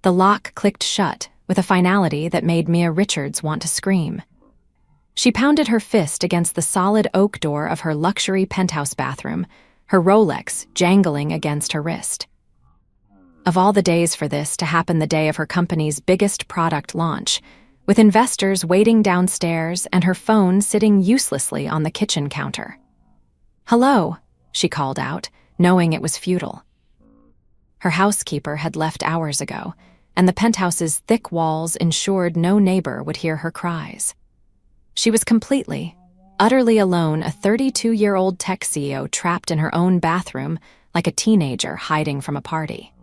The lock clicked shut with a finality that made Mia Richards want to scream. She pounded her fist against the solid oak door of her luxury penthouse bathroom, her Rolex jangling against her wrist. Of all the days for this to happen the day of her company's biggest product launch, with investors waiting downstairs and her phone sitting uselessly on the kitchen counter. "Hello," she called out, knowing it was futile. Her housekeeper had left hours ago, and the penthouse's thick walls ensured no neighbor would hear her cries. She was completely, utterly alone, a 32-year-old tech CEO trapped in her own bathroom like a teenager hiding from a party.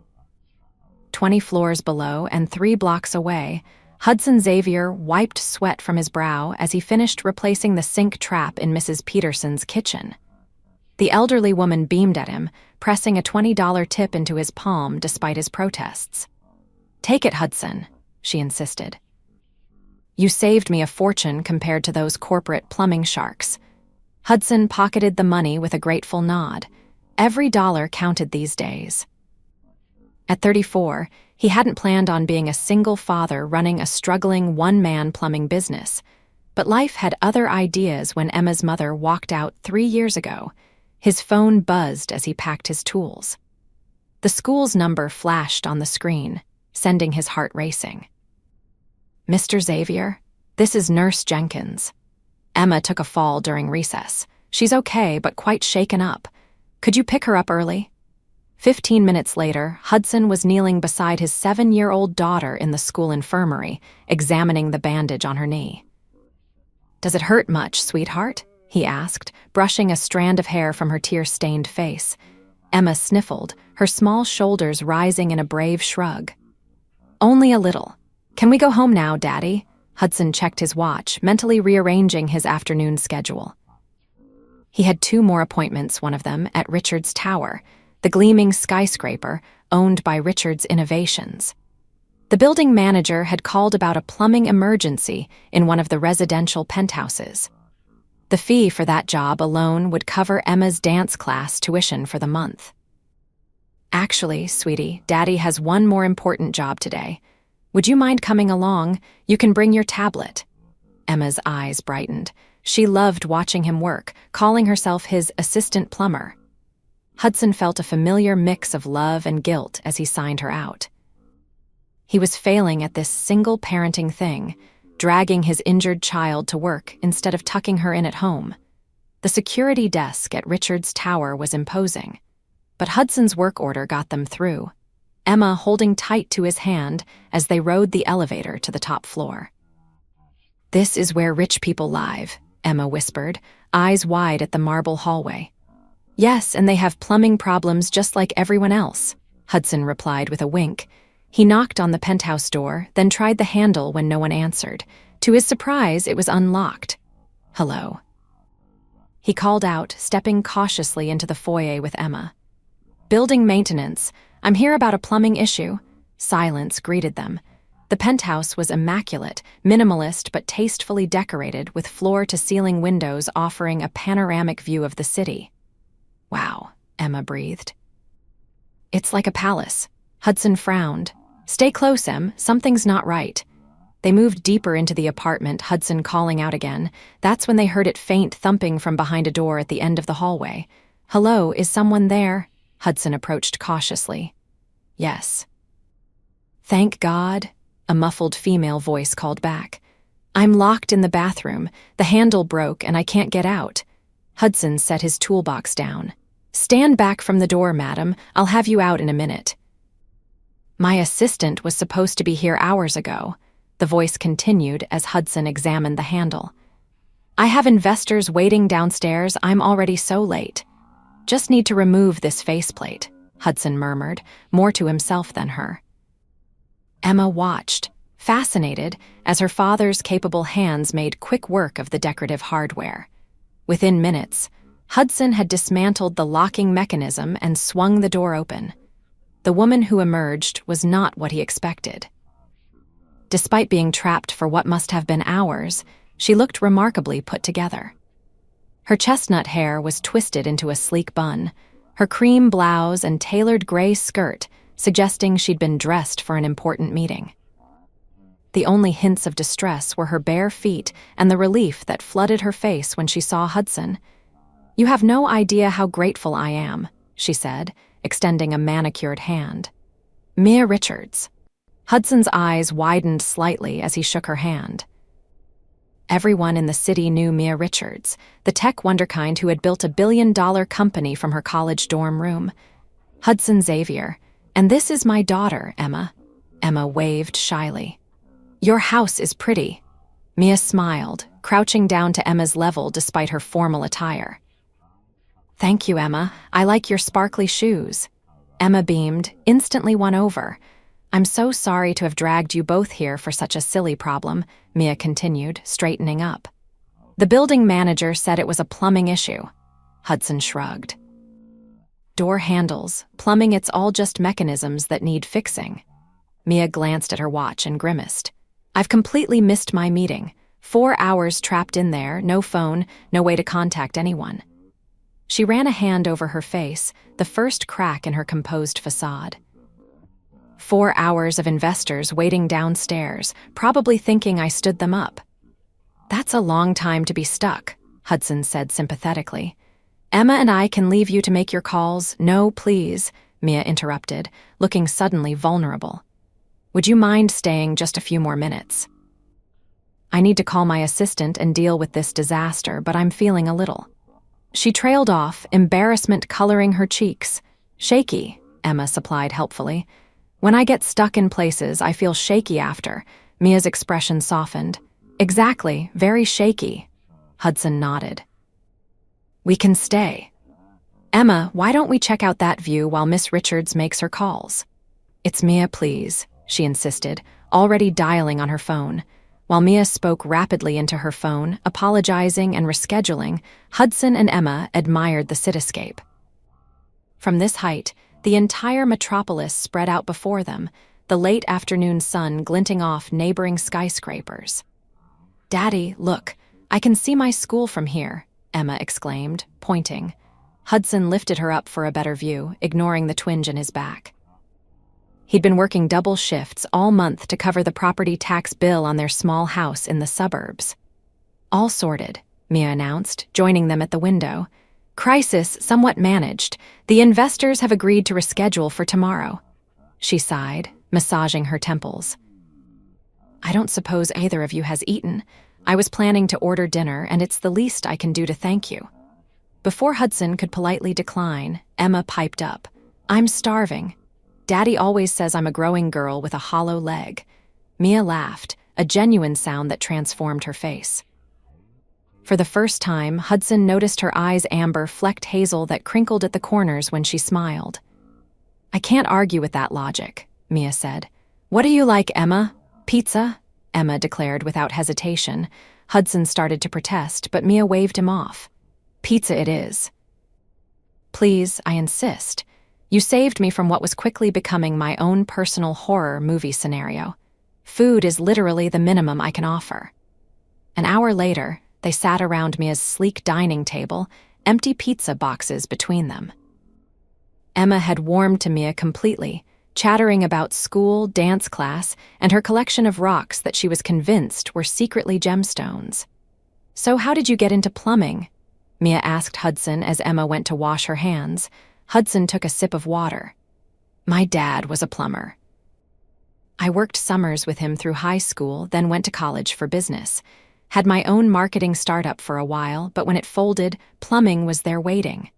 20 floors below and 3 blocks away, Hudson Xavier wiped sweat from his brow as he finished replacing the sink trap in Mrs. Peterson's kitchen. The elderly woman beamed at him, pressing a $20 tip into his palm despite his protests. "Take it, Hudson," she insisted. "You saved me a fortune compared to those corporate plumbing sharks." Hudson pocketed the money with a grateful nod. Every dollar counted these days. At 34, he hadn't planned on being a single father running a struggling one-man plumbing business, but life had other ideas when Emma's mother walked out 3 years ago. His phone buzzed as he packed his tools. The school's number flashed on the screen, sending his heart racing. "Mr. Xavier, this is Nurse Jenkins. Emma took a fall during recess. She's okay, but quite shaken up. Could you pick her up early?" 15 minutes later, Hudson was kneeling beside his 7-year-old daughter in the school infirmary, examining the bandage on her knee. "Does it hurt much, sweetheart?" he asked, brushing a strand of hair from her tear-stained face. Emma sniffled, her small shoulders rising in a brave shrug. "Only a little. Can we go home now, Daddy?" Hudson checked his watch, mentally rearranging his afternoon schedule. He had 2 more appointments, one of them at Richards Tower, the gleaming skyscraper owned by Richards Innovations. The building manager had called about a plumbing emergency in one of the residential penthouses. The fee for that job alone would cover Emma's dance class tuition for the month. "Actually, sweetie, Daddy has one more important job today. Would you mind coming along? You can bring your tablet." Emma's eyes brightened. She loved watching him work, calling herself his assistant plumber. Hudson felt a familiar mix of love and guilt as he signed her out. He was failing at this single parenting thing, dragging his injured child to work instead of tucking her in at home. The security desk at Richards Tower was imposing, but Hudson's work order got them through, Emma holding tight to his hand as they rode the elevator to the top floor. "This is where rich people live," Emma whispered, eyes wide at the marble hallway. "Yes, and they have plumbing problems just like everyone else," Hudson replied with a wink. He knocked on the penthouse door, then tried the handle when no one answered. To his surprise, it was unlocked. "Hello." He called out, stepping cautiously into the foyer with Emma. "Building maintenance. I'm here about a plumbing issue." Silence greeted them. The penthouse was immaculate, minimalist but tastefully decorated with floor-to-ceiling windows offering a panoramic view of the city. "Wow," Emma breathed. "It's like a palace." Hudson frowned. "Stay close, Em. Something's not right." They moved deeper into the apartment, Hudson calling out again. That's when they heard it faint thumping from behind a door at the end of the hallway. "Hello, is someone there?" Hudson approached cautiously. "Yes." "Thank God," a muffled female voice called back. "I'm locked in the bathroom. The handle broke and I can't get out." Hudson set his toolbox down. "Stand back from the door, madam. I'll have you out in a minute." "My assistant was supposed to be here hours ago," the voice continued as Hudson examined the handle. "I have investors waiting downstairs. I'm already so late. Just need to remove this faceplate," Hudson murmured, more to himself than her. Emma watched, fascinated, as her father's capable hands made quick work of the decorative hardware. Within minutes, Hudson had dismantled the locking mechanism and swung the door open. The woman who emerged was not what he expected. Despite being trapped for what must have been hours, she looked remarkably put together. Her chestnut hair was twisted into a sleek bun. Her cream blouse and tailored gray skirt suggesting she'd been dressed for an important meeting. The only hints of distress were her bare feet and the relief that flooded her face when she saw Hudson. "You have no idea how grateful I am," she said, extending a manicured hand. "Mia Richards." Hudson's eyes widened slightly as he shook her hand. Everyone in the city knew Mia Richards, the tech wonderkind who had built a billion-dollar company from her college dorm room. "Hudson Xavier, and this is my daughter, Emma." Emma waved shyly. "Your house is pretty." Mia smiled, crouching down to Emma's level despite her formal attire. "Thank you, Emma. I like your sparkly shoes." Emma beamed, instantly won over. "I'm so sorry to have dragged you both here for such a silly problem," Mia continued, straightening up. "The building manager said it was a plumbing issue." Hudson shrugged. "Door handles, plumbing, it's all just mechanisms that need fixing." Mia glanced at her watch and grimaced. "I've completely missed my meeting. 4 hours trapped in there, no phone, no way to contact anyone." She ran a hand over her face, the first crack in her composed facade. 4 hours of investors waiting downstairs, probably thinking I stood them up. "That's a long time to be stuck," Hudson said sympathetically. "Emma and I can leave you to make your calls." "No, please," Mia interrupted, looking suddenly vulnerable. "Would you mind staying just a few more minutes? I need to call my assistant and deal with this disaster, but I'm feeling a little." She trailed off, embarrassment coloring her cheeks. "Shaky," Emma supplied helpfully. "When I get stuck in places, I feel shaky after." Mia's expression softened. "Exactly, very shaky." Hudson nodded. "We can stay." "Emma, why don't we check out that view while Miss Richards makes her calls?" "It's Mia, please," she insisted, already dialing on her phone. While Mia spoke rapidly into her phone, apologizing and rescheduling, Hudson and Emma admired the cityscape. From this height, the entire metropolis spread out before them, the late afternoon sun glinting off neighboring skyscrapers. "Daddy, look, I can see my school from here," Emma exclaimed, pointing. Hudson lifted her up for a better view, ignoring the twinge in his back. He'd been working double shifts all month to cover the property tax bill on their small house in the suburbs. "All sorted," Mia announced, joining them at the window. "Crisis somewhat managed. The investors have agreed to reschedule for tomorrow." She sighed, massaging her temples. "I don't suppose either of you has eaten. I was planning to order dinner, and it's the least I can do to thank you." Before Hudson could politely decline, Emma piped up. "I'm starving. Daddy always says I'm a growing girl with a hollow leg." Mia laughed, a genuine sound that transformed her face. For the first time, Hudson noticed her eyes' amber flecked hazel that crinkled at the corners when she smiled. "I can't argue with that logic," Mia said. "What do you like, Emma?" "Pizza," Emma declared without hesitation. Hudson started to protest, but Mia waved him off. "Pizza it is." "Please, I insist. You saved me from what was quickly becoming my own personal horror movie scenario. Food is literally the minimum I can offer." An hour later, they sat around Mia's sleek dining table, empty pizza boxes between them. Emma had warmed to Mia completely, chattering about school, dance class, and her collection of rocks that she was convinced were secretly gemstones. "So how did you get into plumbing?" Mia asked Hudson as Emma went to wash her hands. Hudson took a sip of water. "My dad was a plumber. I worked summers with him through high school, then went to college for business. Had my own marketing startup for a while, but when it folded, plumbing was there waiting."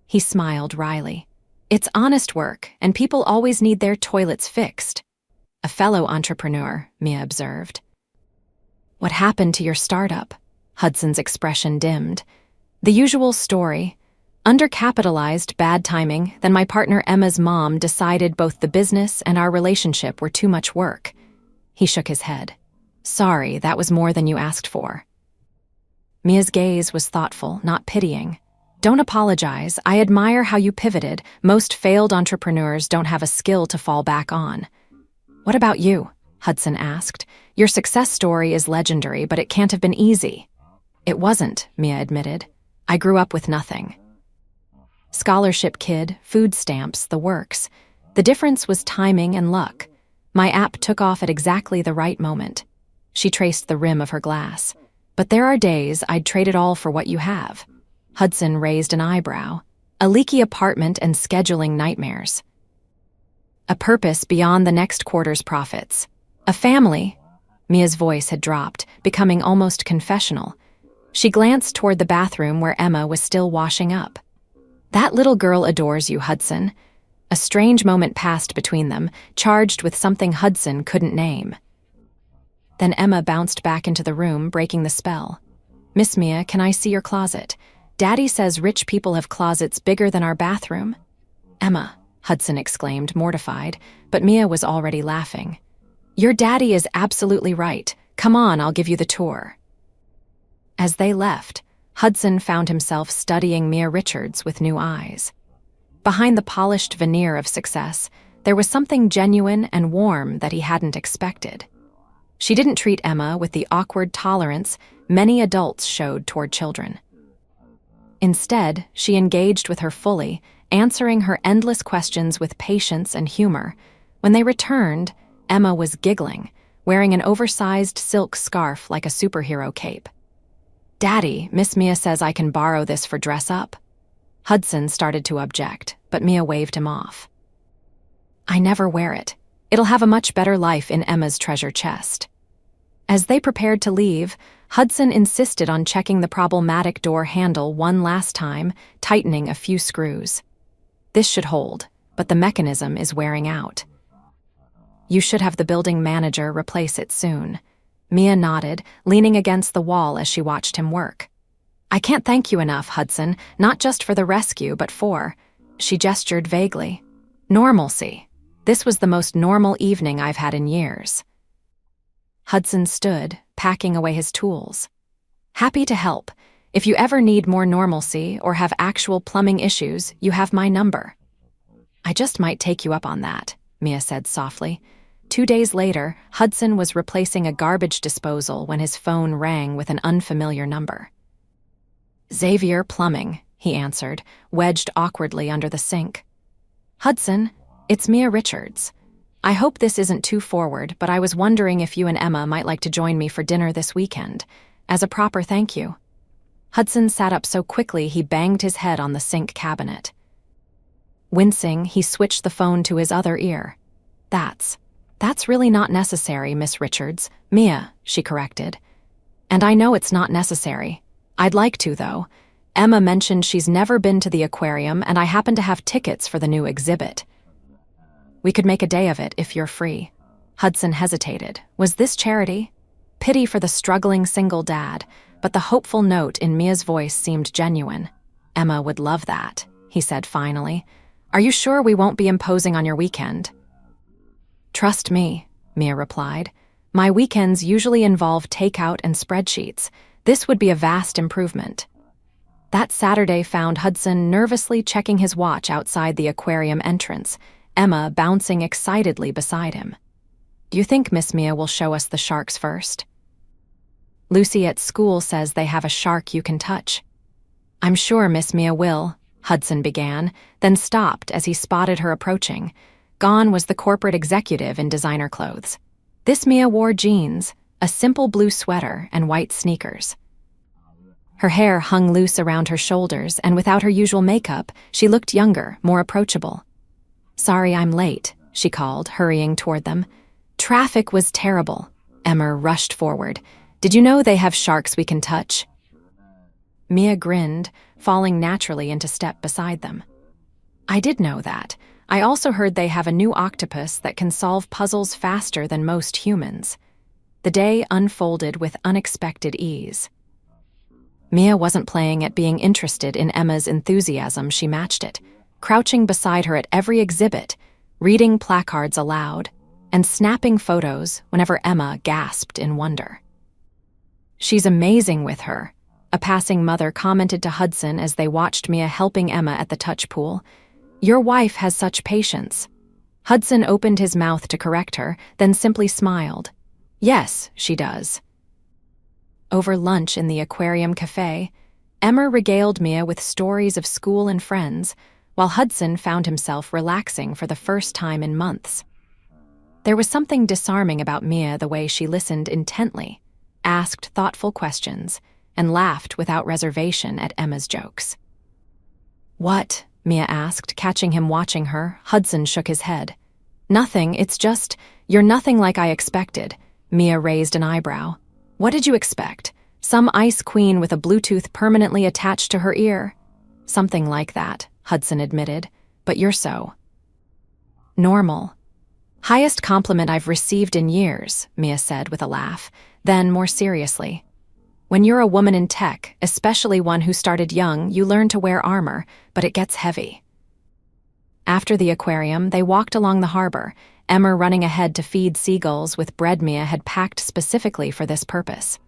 He smiled wryly. "It's honest work, and people always need their toilets fixed." "A fellow entrepreneur," Mia observed. "What happened to your startup?" Hudson's expression dimmed. "The usual story. Undercapitalized, bad timing, then my partner Emma's mom decided both the business and our relationship were too much work." He shook his head. "Sorry, that was more than you asked for." Mia's gaze was thoughtful, not pitying. "Don't apologize. I admire how you pivoted. Most failed entrepreneurs don't have a skill to fall back on." "What about you?" Hudson asked. "Your success story is legendary, but it can't have been easy." "It wasn't," Mia admitted. "I grew up with nothing. Scholarship kid, food stamps, the works. The difference was timing and luck. My app took off at exactly the right moment. She traced the rim of her glass. But there are days I'd trade it all for what you have. Hudson raised an eyebrow. A leaky apartment and scheduling nightmares. A purpose beyond the next quarter's profits. A family. Mia's voice had dropped, becoming almost confessional. She glanced toward the bathroom where Emma was still washing up. That little girl adores you, Hudson. A strange moment passed between them, charged with something Hudson couldn't name. Then Emma bounced back into the room, breaking the spell. Miss Mia, can I see your closet? Daddy says rich people have closets bigger than our bathroom. Emma, Hudson exclaimed, mortified, but Mia was already laughing. Your daddy is absolutely right. Come on, I'll give you the tour. As they left, Hudson found himself studying Mia Richards with new eyes. Behind the polished veneer of success, there was something genuine and warm that he hadn't expected. She didn't treat Emma with the awkward tolerance many adults showed toward children. Instead, she engaged with her fully, answering her endless questions with patience and humor. When they returned, Emma was giggling, wearing an oversized silk scarf like a superhero cape. Daddy, Miss Mia says I can borrow this for dress up. Hudson started to object, but Mia waved him off. I never wear it. It'll have a much better life in Emma's treasure chest. As they prepared to leave, Hudson insisted on checking the problematic door handle one last time, tightening a few screws. This should hold, but the mechanism is wearing out. You should have the building manager replace it soon. Mia nodded, leaning against the wall as she watched him work. I can't thank you enough, Hudson, not just for the rescue, but for, she gestured vaguely, normalcy. This was the most normal evening I've had in years. Hudson stood, packing away his tools. Happy to help. If you ever need more normalcy or have actual plumbing issues, you have my number. I just might take you up on that, Mia said softly. 2 days later, Hudson was replacing a garbage disposal when his phone rang with an unfamiliar number. Xavier Plumbing, he answered, wedged awkwardly under the sink. Hudson, it's Mia Richards. I hope this isn't too forward, but I was wondering if you and Emma might like to join me for dinner this weekend, as a proper thank you. Hudson sat up so quickly he banged his head on the sink cabinet. Wincing, he switched the phone to his other ear. That's really not necessary, Miss Richards. Mia, she corrected. And I know it's not necessary. I'd like to, though. Emma mentioned she's never been to the aquarium, and I happen to have tickets for the new exhibit. We could make a day of it if you're free. Hudson hesitated. Was this charity? Pity for the struggling single dad, but the hopeful note in Mia's voice seemed genuine. Emma would love that, he said finally. Are you sure we won't be imposing on your weekend? Trust me, Mia replied. My weekends usually involve takeout and spreadsheets. This would be a vast improvement. That Saturday found Hudson nervously checking his watch outside the aquarium entrance, Emma bouncing excitedly beside him. Do you think Miss Mia will show us the sharks first? Lucy at school says they have a shark you can touch. I'm sure Miss Mia will, Hudson began, then stopped as he spotted her approaching. Gone was the corporate executive in designer clothes. This Mia wore jeans, a simple blue sweater, and white sneakers. Her hair hung loose around her shoulders, and without her usual makeup, she looked younger, more approachable. Sorry I'm late, she called, hurrying toward them. Traffic was terrible. Emma rushed forward. Did you know they have sharks we can touch? Mia grinned, falling naturally into step beside them. I did know that. I also heard they have a new octopus that can solve puzzles faster than most humans. The day unfolded with unexpected ease. Mia wasn't playing at being interested in Emma's enthusiasm, she matched it, crouching beside her at every exhibit, reading placards aloud, and snapping photos whenever Emma gasped in wonder. She's amazing with her, a passing mother commented to Hudson as they watched Mia helping Emma at the touch pool. Your wife has such patience. Hudson opened his mouth to correct her, then simply smiled. Yes, she does. Over lunch in the aquarium cafe, Emma regaled Mia with stories of school and friends, while Hudson found himself relaxing for the first time in months. There was something disarming about Mia, the way she listened intently, asked thoughtful questions, and laughed without reservation at Emma's jokes. "What?" Mia asked, catching him watching her. Hudson shook his head. "Nothing, it's just, you're nothing like I expected." Mia raised an eyebrow. "What did you expect? Some ice queen with a Bluetooth permanently attached to her ear?" "Something like that," Hudson admitted, "but you're so normal." "Highest compliment I've received in years," Mia said with a laugh. Then, more seriously, "When you're a woman in tech, especially one who started young, you learn to wear armor, but it gets heavy." After the aquarium, they walked along the harbor, Emma running ahead to feed seagulls with bread Mia had packed specifically for this purpose.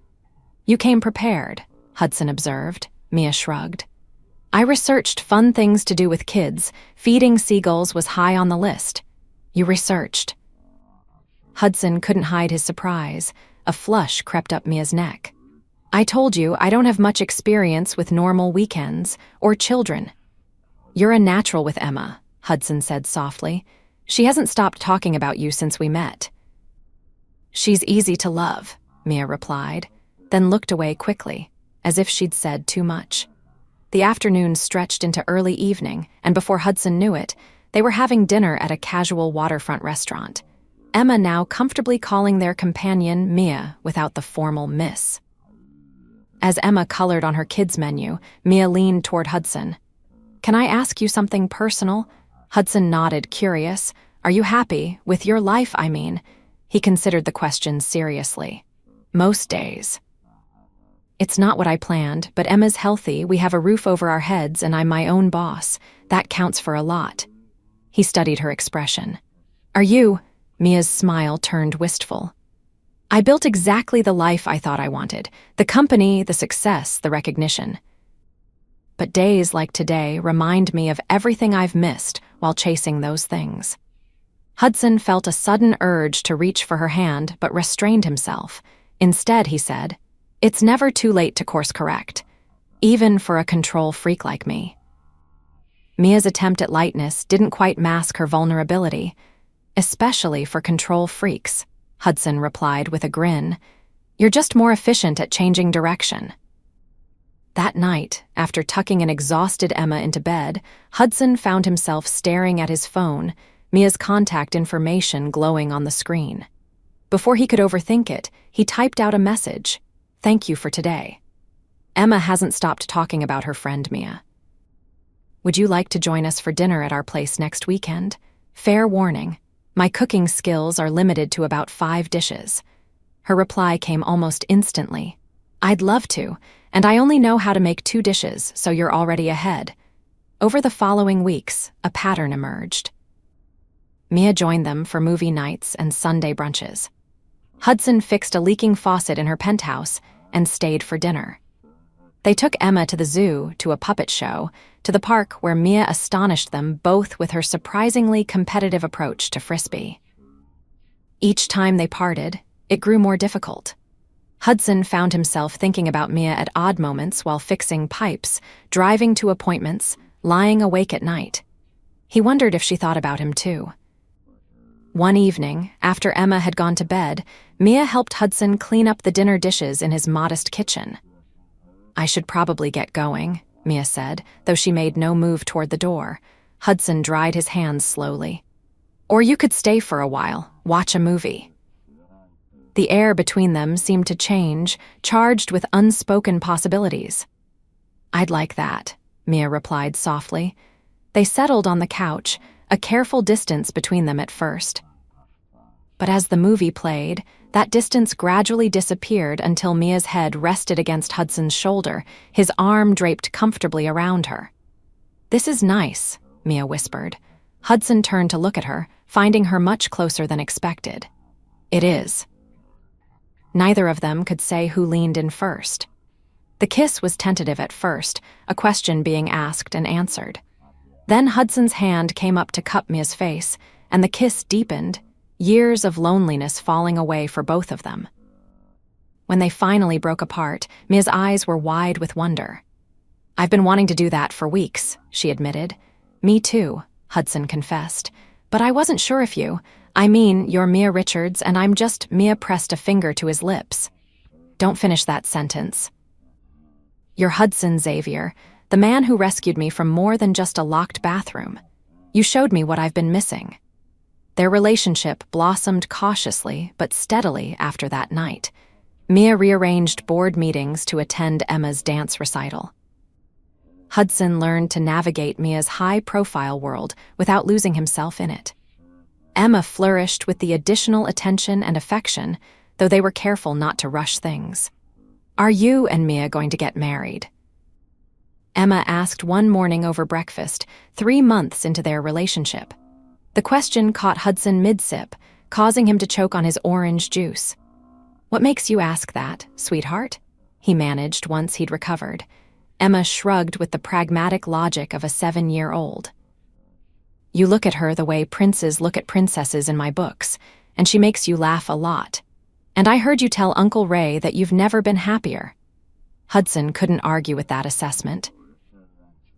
"You came prepared," Hudson observed. Mia shrugged. "I researched fun things to do with kids. Feeding seagulls was high on the list." "You researched?" Hudson couldn't hide his surprise. A flush crept up Mia's neck. "I told you, I don't have much experience with normal weekends or children." "You're a natural with Emma," Hudson said softly. "She hasn't stopped talking about you since we met." "She's easy to love," Mia replied, then looked away quickly, as if she'd said too much. The afternoon stretched into early evening, and before Hudson knew it, they were having dinner at a casual waterfront restaurant, Emma now comfortably calling their companion Mia without the formal miss. As Emma colored on her kids' menu, Mia leaned toward Hudson. "Can I ask you something personal?" Hudson nodded, curious. "Are you happy? With your life, I mean." He considered the question seriously. "Most days." "It's not what I planned, but Emma's healthy, we have a roof over our heads, and I'm my own boss. That counts for a lot." He studied her expression. "Are you?" Mia's smile turned wistful. "I built exactly the life I thought I wanted. The company, the success, the recognition. But days like today remind me of everything I've missed while chasing those things." Hudson felt a sudden urge to reach for her hand, but restrained himself. Instead, he said, "It's never too late to course correct, even for a control freak like me." Mia's attempt at lightness didn't quite mask her vulnerability. "Especially for control freaks," Hudson replied with a grin. "You're just more efficient at changing direction." That night, after tucking an exhausted Emma into bed, Hudson found himself staring at his phone, Mia's contact information glowing on the screen. Before he could overthink it, he typed out a message. "Thank you for today. Emma hasn't stopped talking about her friend Mia. Would you like to join us for dinner at our place next weekend? Fair warning, my cooking skills are limited to about 5 dishes." Her reply came almost instantly. "I'd love to, and I only know how to make 2 dishes, so you're already ahead." Over the following weeks, a pattern emerged. Mia joined them for movie nights and Sunday brunches. Hudson fixed a leaking faucet in her penthouse and stayed for dinner. They took Emma to the zoo, to a puppet show, to the park where Mia astonished them both with her surprisingly competitive approach to frisbee. Each time they parted, it grew more difficult. Hudson found himself thinking about Mia at odd moments while fixing pipes, driving to appointments, lying awake at night. He wondered if she thought about him too. One evening, after Emma had gone to bed, Mia helped Hudson clean up the dinner dishes in his modest kitchen. "I should probably get going," Mia said, though she made no move toward the door. Hudson dried his hands slowly. "Or you could stay for a while, watch a movie." The air between them seemed to change, charged with unspoken possibilities. "I'd like that," Mia replied softly. They settled on the couch, a careful distance between them at first. But as the movie played, that distance gradually disappeared until Mia's head rested against Hudson's shoulder, his arm draped comfortably around her. "This is nice," Mia whispered. Hudson turned to look at her, finding her much closer than expected. "It is." Neither of them could say who leaned in first. The kiss was tentative at first, a question being asked and answered. Then Hudson's hand came up to cup Mia's face, and the kiss deepened, years of loneliness falling away for both of them. When they finally broke apart, Mia's eyes were wide with wonder. "I've been wanting to do that for weeks," she admitted. Me too, Hudson confessed. But I wasn't sure if you're Mia Richards and I'm just Mia pressed a finger to his lips. Don't finish that sentence. You're Hudson Xavier, the man who rescued me from more than just a locked bathroom. You showed me what I've been missing. Their relationship blossomed cautiously but steadily after that night. Mia rearranged board meetings to attend Emma's dance recital. Hudson learned to navigate Mia's high-profile world without losing himself in it. Emma flourished with the additional attention and affection, though they were careful not to rush things. Are you and Mia going to get married? Emma asked one morning over breakfast, 3 months into their relationship. The question caught Hudson mid-sip, causing him to choke on his orange juice. What makes you ask that, sweetheart? He managed once he'd recovered. Emma shrugged with the pragmatic logic of a 7-year-old. You look at her the way princes look at princesses in my books, and she makes you laugh a lot. And I heard you tell Uncle Ray that you've never been happier. Hudson couldn't argue with that assessment.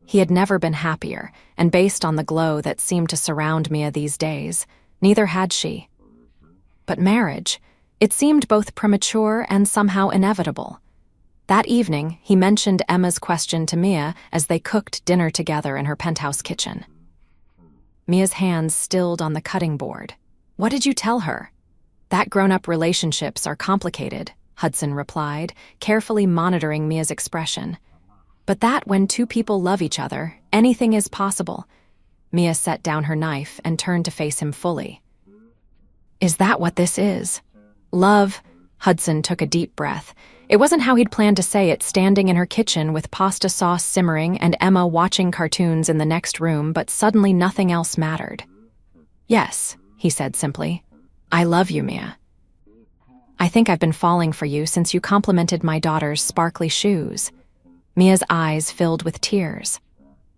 He had never been happier, and based on the glow that seemed to surround Mia these days, neither had she. But marriage, it seemed both premature and somehow inevitable. That evening, he mentioned Emma's question to Mia as they cooked dinner together in her penthouse kitchen. Mia's hands stilled on the cutting board. What did you tell her? That grown-up relationships are complicated, Hudson replied, carefully monitoring Mia's expression. But that when two people love each other, anything is possible. Mia set down her knife and turned to face him fully. Is that what this is? Love? Hudson took a deep breath. It wasn't how he'd planned to say it, standing in her kitchen with pasta sauce simmering and Emma watching cartoons in the next room, but suddenly nothing else mattered. Yes, he said simply. I love you, Mia. I think I've been falling for you since you complimented my daughter's sparkly shoes. Mia's eyes filled with tears.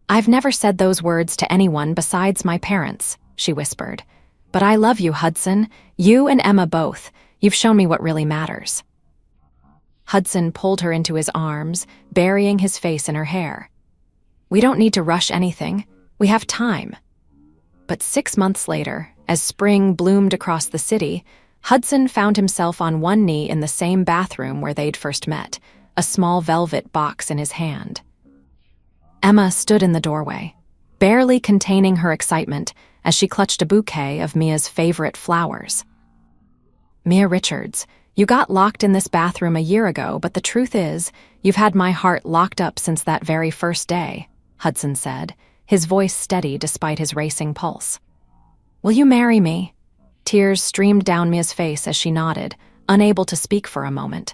I've never said those words to anyone besides my parents, she whispered. But I love you, Hudson. You and Emma both. You've shown me what really matters. Hudson pulled her into his arms, burying his face in her hair. We don't need to rush anything. We have time. But 6 months later, as spring bloomed across the city, Hudson found himself on one knee in the same bathroom where they'd first met, a small velvet box in his hand. Emma stood in the doorway, barely containing her excitement as she clutched a bouquet of Mia's favorite flowers. Mia Richards, you got locked in this bathroom a year ago, but the truth is, you've had my heart locked up since that very first day, Hudson said, his voice steady despite his racing pulse. Will you marry me? Tears streamed down Mia's face as she nodded, unable to speak for a moment.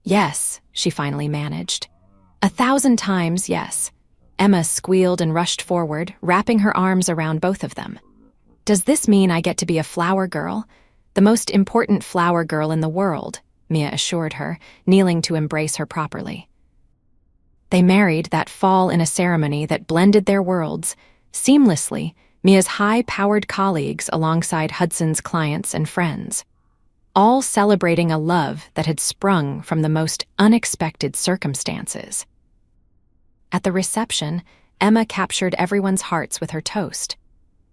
Yes, she finally managed. 1,000 times yes. Emma squealed and rushed forward, wrapping her arms around both of them. Does this mean I get to be a flower girl? The most important flower girl in the world, Mia assured her, kneeling to embrace her properly. They married that fall in a ceremony that blended their worlds, seamlessly, Mia's high-powered colleagues alongside Hudson's clients and friends, all celebrating a love that had sprung from the most unexpected circumstances. At the reception, Emma captured everyone's hearts with her toast.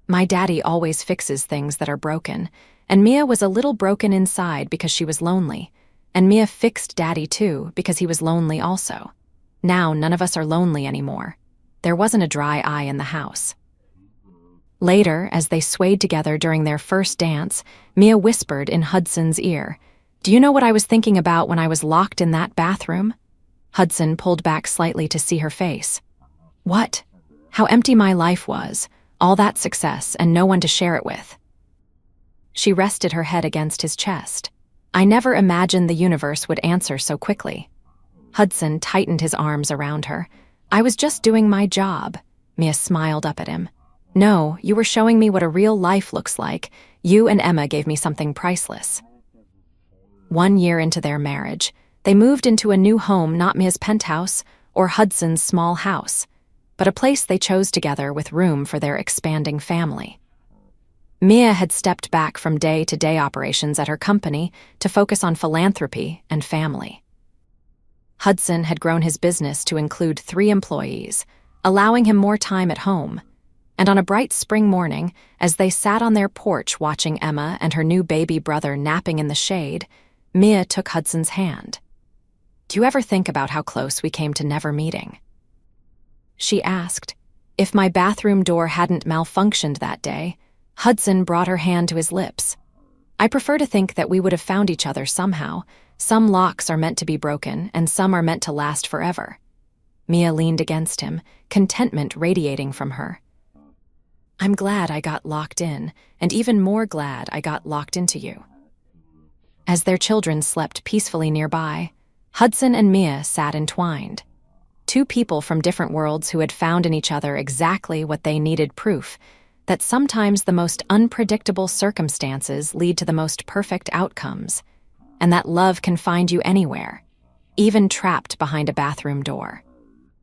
My daddy always fixes things that are broken, and Mia was a little broken inside because she was lonely, and Mia fixed Daddy too because he was lonely also. Now none of us are lonely anymore. There wasn't a dry eye in the house. Later, as they swayed together during their first dance, Mia whispered in Hudson's ear, "Do you know what I was thinking about when I was locked in that bathroom?" Hudson pulled back slightly to see her face. What? How empty my life was, all that success and no one to share it with. She rested her head against his chest. I never imagined the universe would answer so quickly. Hudson tightened his arms around her. I was just doing my job. Mia smiled up at him. No, you were showing me what a real life looks like. You and Emma gave me something priceless. 1 year into their marriage, they moved into a new home, not Mia's penthouse or Hudson's small house, but a place they chose together with room for their expanding family. Mia had stepped back from day-to-day operations at her company to focus on philanthropy and family. Hudson had grown his business to include 3 employees, allowing him more time at home. And on a bright spring morning, as they sat on their porch watching Emma and her new baby brother napping in the shade, Mia took Hudson's hand. "Do you ever think about how close we came to never meeting?" She asked. If my bathroom door hadn't malfunctioned that day, Hudson brought her hand to his lips. "I prefer to think that we would have found each other somehow. Some locks are meant to be broken, and some are meant to last forever." Mia leaned against him, contentment radiating from her. "I'm glad I got locked in, and even more glad I got locked into you." As their children slept peacefully nearby, Hudson and Mia sat entwined. Two people from different worlds who had found in each other exactly what they needed, proof that sometimes the most unpredictable circumstances lead to the most perfect outcomes, and that love can find you anywhere, even trapped behind a bathroom door.